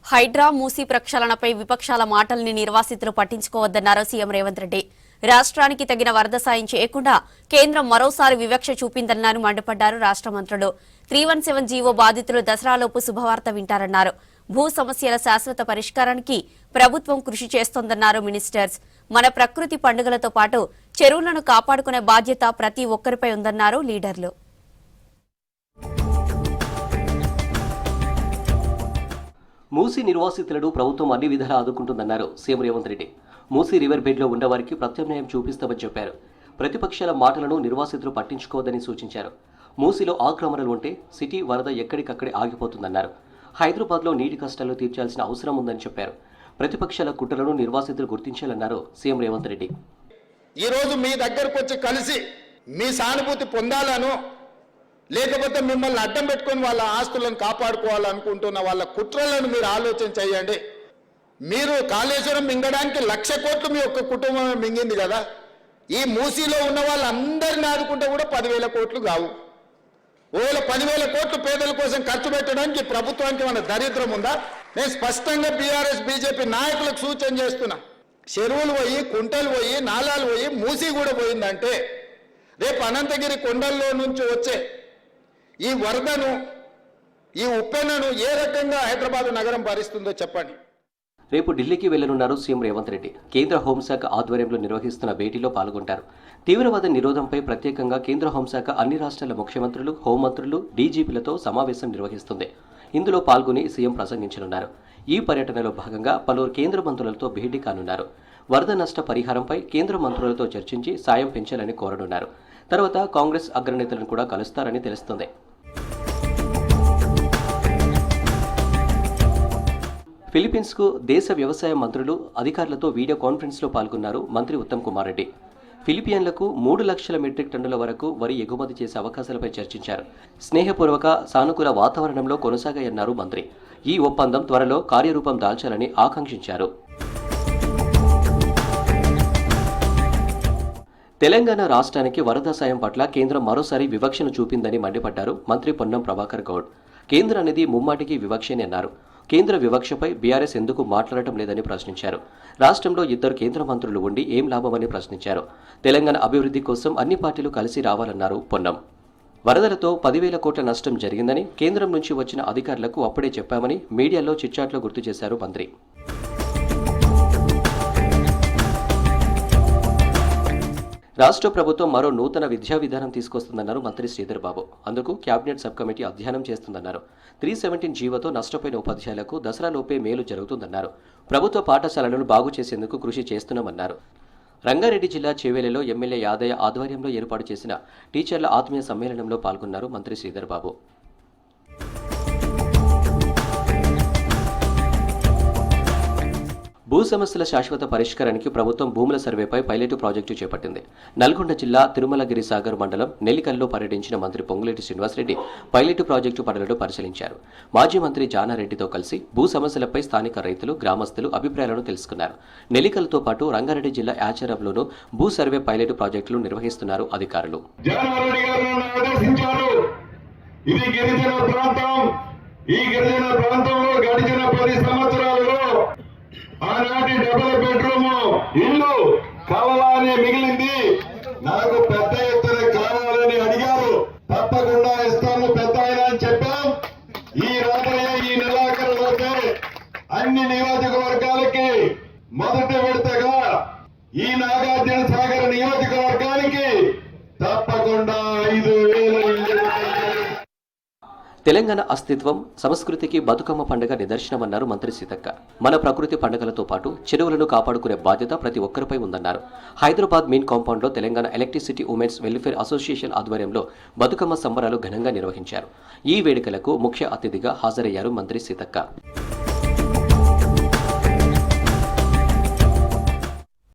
హైడ్రా మూసీ ప్రక్షాళనపై విపక్షాల మాటల్ని నిర్వాసితులు పట్టించుకోవద్దన్నారు సీఎం రేవంత్ రెడ్డి. రాష్ట్రానికి తగిన వరద సాయం చేయకుండా కేంద్రం మరోసారి వివక్ష చూపిందన్నారు మండిపడ్డారు రాష్ట్ర మంత్రులు. 317 జీవో బాధితులు దసరాలోపు శుభవార్త వింటారన్నారు. భూ సమస్యల శాశ్వత పరిష్కారానికి ప్రభుత్వం కృషి చేస్తోందన్నారు మినిస్టర్స్. మన ప్రకృతి పండుగలతో పాటు చెరువులను కాపాడుకునే బాధ్యత ప్రతి ఒక్కరిపై ఉందన్నారు లీడర్లు. మూసీ నిర్వాసితులను ప్రభుత్వం అన్ని విధాలా ఆదుకుంటుందన్నారు సీఎం రేవంత్ రెడ్డి. మూసీ రివర్ బెడ్లో ఉన్నవారికి ప్రత్యామ్నాయం చూపిస్తామని చెప్పారు. ప్రతిపక్షాల మాటలను నిర్వాసితులు పట్టించుకోవద్దని సూచించారు. మూసీలో ఆక్రమణలు ఉంటే సిటీ వరద ఎక్కడికక్కడే ఆగిపోతుందన్నారు. హైదరాబాద్లో నీటి కష్టాలు తీర్చాల్సిన అవసరం ఉందని చెప్పారు. ప్రతిపక్షాల కుట్రలను నిర్వాసితులు గుర్తించాలన్నారు సీఎం రేవంత్ రెడ్డి. ఈరోజు మీ దగ్గరకు వచ్చి కలిసి మీ సానుభూతి పొందాలను, లేకపోతే మిమ్మల్ని అడ్డం పెట్టుకొని వాళ్ళ ఆస్తులను కాపాడుకోవాలనుకుంటున్న వాళ్ళ కుట్రలను మీరు ఆలోచన చేయండి. మీరు కాళేశ్వరం మింగడానికి 1,00,000 కోట్లు మీ ఒక్క కుటుంబం మింగింది కదా. ఈ మూసీలో ఉన్న వాళ్ళందరినీ ఆదుకుంటే కూడా 10,000 కోట్లు కావు. ఒకవేళ 10,000 కోట్లు పేదల కోసం ఖర్చు పెట్టడానికి ప్రభుత్వానికి మన దరిద్రం ఉందా? నేను స్పష్టంగా బీఆర్ఎస్ బీజేపీ నాయకులకు సూచన చేస్తున్నా. చెరువులు పోయి, కుంటలు పోయి, నాలాలు పోయి, మూసీ కూడా పోయిందంటే రేపు అనంతగిరి కొండల్లో నుంచి వచ్చే ఈ వరదను, ఈ ఉప్పెనను ఏ రకంగా హైదరాబాద్ నగరం భరిస్తుందో చెప్పండి. రేపు ఢిల్లీకి వెళ్లనున్నారు సీఎం రేవంత్ రెడ్డి. కేంద్ర హోంశాఖ ఆధ్వర్యంలో నిర్వహిస్తున్న భేటీలో పాల్గొంటారు. తీవ్రవాద నిరోధంపై ప్రత్యేకంగా కేంద్ర హోంశాఖ అన్ని రాష్ట్రాల ముఖ్యమంత్రులు, హోంమంత్రులు, డీజీపీలతో సమావేశం నిర్వహిస్తుంది. ఇందులో పాల్గొని సీఎం ప్రసంగించనున్నారు. ఈ పర్యటనలో భాగంగా పలువురు కేంద్ర మంత్రులతో భేటీ కానున్నారు. వరద నష్ట పరిహారంపై కేంద్ర మంత్రులతో చర్చించి సాయం పెంచాలని కోరనున్నారు. తర్వాత కాంగ్రెస్ అగ్రనేతలను కూడా కలుస్తారని తెలుస్తుంది. ఫిలిప్పీన్స్కు దేశ వ్యవసాయ మంత్రులు, అధికారులతో వీడియో కాన్ఫరెన్స్లో పాల్గొన్నారు మంత్రి ఉత్తమ్ కుమార్ రెడ్డి. ఫిలిపియన్లకు 3 లక్షల మెట్రిక్ టన్నుల వరకు వరి ఎగుమతి చేసే అవకాశాలపై చర్చించారు. స్నేహపూర్వక, సానుకూల వాతావరణంలో కొనసాగాయన్నారు మంత్రి. ఈ ఒప్పందం త్వరలో కార్యరూపం దాల్చాలని ఆకాంక్షించారు. తెలంగాణ రాష్ట్రానికి వరద సాయం పట్ల కేంద్రం మరోసారి వివక్షను చూపిందని మండిపడ్డారు మంత్రి పొన్నం ప్రభాకర్ గౌడ్. కేంద్రం అనేది ముమ్మాటికి వివక్షని అన్నారు. కేంద్ర వివక్షపై బీఆర్ఎస్ ఎందుకు మాట్లాడటం లేదని ప్రశ్నించారు. రాష్ట్రంలో 2 కేంద్ర మంత్రులు ఉండి ఏం లాభమని ప్రశ్నించారు. తెలంగాణ అభివృద్ధి కోసం అన్ని పార్టీలు కలిసి రావాలన్నారు పొన్నం. వరదలతో 10,000 కోట్ల నష్టం జరిగిందని కేంద్రం నుంచి వచ్చిన అధికారులకు అప్పుడే చెప్పామని మీడియాలో చిట్చాట్లో గుర్తు చేశారు మంత్రి. రాష్ట్ర ప్రభుత్వం మరో నూతన విద్యా విధానం తీసుకొస్తుందన్నారు మంత్రి శ్రీధర్ బాబు. అందుకు కేబినెట్ సబ్ కమిటీ అధ్యయనం చేస్తుందన్నారు. 317 జీవోతో నష్టపోయిన ఉపాధ్యాయులకు దసరాలోపే మేలు జరుగుతుందన్నారు. ప్రభుత్వ పాఠశాలలను బాగు చేసేందుకు కృషి చేస్తున్నామన్నారు. రంగారెడ్డి జిల్లా చేవేలిలో ఎమ్మెల్యే యాదయ్య ఆధ్వర్యంలో ఏర్పాటు చేసిన టీచర్ల ఆత్మీయ సమ్మేళనంలో పాల్గొన్నారు మంత్రి శ్రీధర్ బాబు. భూ సమస్యల శాశ్వత పరిష్కారానికి ప్రభుత్వం భూముల సర్వేపై పైలట్ ప్రాజెక్టు చేపట్టింది. నల్గొండ జిల్లా తిరుమలగిరి సాగర్ మండలం నెల్లికల్లో పర్యటించిన మంత్రి పొంగులేటి శ్రీనివాసరెడ్డి పైలట్ ప్రాజెక్టు పనులను పరిశీలించారు. మాజీ మంత్రి జానారెడ్డితో కలిసి భూ సమస్యలపై స్థానిక రైతులు, గ్రామస్తులు అభిప్రాయాలను తెలుసుకున్నారు. నెల్లికలతో పాటు రంగారెడ్డి జిల్లా యాచారంలోనూ భూ సర్వే పైలట్ ప్రాజెక్టులు నిర్వహిస్తున్నారు అధికారులు. ఆనాటి డబుల్ బెడ్రూమ్ ఇల్లు కావాలని మిగిలింది. నాకు పెద్ద ఎత్తున కావాలని అడిగారు. తప్పకుండా ఇస్తాను పెద్ద ఆయన అని చెప్పాం. ఈ రాబోయే ఈ నెలాఖరులోనే అన్ని నియోజకవర్గాలకి మొదటి విడతగా ఈ నాగార్జున సాగర్ నియోజకవర్గానికి తప్పకుండా 5,000 ఇల్లు. తెలంగాణ అస్తిత్వం, సంస్కృతికి బతుకమ్మ పండుగ నిదర్శనమన్నారు మంత్రి సీతక్క. మన ప్రకృతి పండుగలతో పాటు చెరువులను కాపాడుకునే బాధ్యత ప్రతి ఒక్కరిపై ఉందన్నారు. హైదరాబాద్ మెయిన్ కాంపౌండ్లో Telangana electricity women's welfare association ఆధ్వర్యంలో బతుకమ్మ సంబరాలు ఘనంగా నిర్వహించారు. ఈ వేడుకలకు ముఖ్య అతిథిగా హాజరయ్యారు మంత్రి సీతక్క.